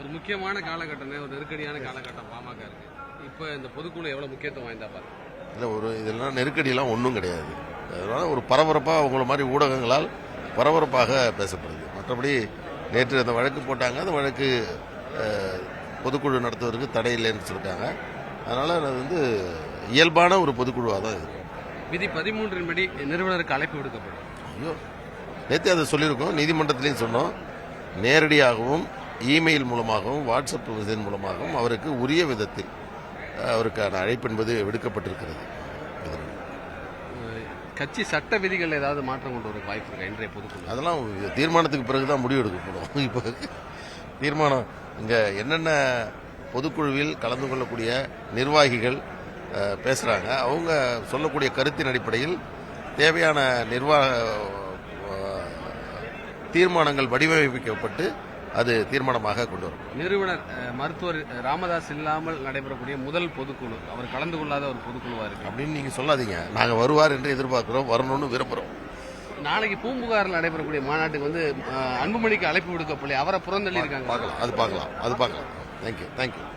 ஒரு முக்கியமான காலகட்டம், ஒரு நெருக்கடியான காலகட்டம் பாமக இருக்கு. இப்போ இந்த பொதுக்குழு எவ்வளவு முக்கியத்துவம் வாய்ந்தா பாருங்க. இல்லை, இதெல்லாம் நெருக்கடியெல்லாம் ஒன்றும் கிடையாது. அதனால ஒரு பரபரப்பாக அவங்கள மாதிரி ஊடகங்களால் பரபரப்பாக பேசப்படுது. மற்றபடி நேற்று அந்த வழக்கு போட்டாங்க. அந்த வழக்கு பொதுக்குழு நடத்துவதற்கு தடை இல்லைன்னு சொல்லிட்டாங்க. அதனால அது இயல்பான ஒரு பொதுக்குழுவாக தான் இருக்கும். விதி 13 படி நிறுவனருக்கு அழைப்பு விடுக்கப்படும். ஐயோ, நேற்று அதை சொல்லியிருக்கோம், நீதிமன்றத்திலையும் சொன்னோம். நேரடியாகவும் இமெயில் மூலமாகவும் வாட்ஸ்அப் இதன் மூலமாகவும் அவருக்கு உரிய விதத்தில் அவருக்கான அழைப்பு என்பது விடுக்கப்பட்டிருக்கிறது. கட்சி சட்ட விதிகள் ஏதாவது மாற்றம் கொண்டு வர வாய்ப்பு இருக்கா இன்றைய பொதுக்குழு? அதெல்லாம் தீர்மானத்துக்கு பிறகுதான் முடிவு எடுக்கப்படும். இப்போ தீர்மானம் இங்கே என்னென்ன பொதுக்குழுவில் கலந்து கொள்ளக்கூடிய நிர்வாகிகள் பேசுகிறாங்க, அவங்க சொல்லக்கூடிய கருத்தின் அடிப்படையில் தேவையான தீர்மானங்கள் வடிவமைக்கப்பட்டு அது தீர்மானமாக கொண்டு வரும். நிறுவனர் மருத்துவர் ராமதாஸ் இல்லாமல் நடைபெறக்கூடிய முதல் பொதுக்குழு, அவர் கலந்து கொள்ளாத ஒரு பொதுக்குழுவா இருக்கு அப்படின்னு நீங்க சொல்லாதீங்க. நாங்கள் வருவார் என்று எதிர்பார்க்கிறோம், வரணும்னு விரும்புகிறோம். நாளைக்கு பூம்புகாரில் நடைபெறக்கூடிய மாநாட்டுக்கு அன்புமணிக்கு அழைப்பு விடுக்கப்படலை, அவரை புறந்தள்ளி இருக்காங்க. பார்க்கலாம். தேங்க்யூ.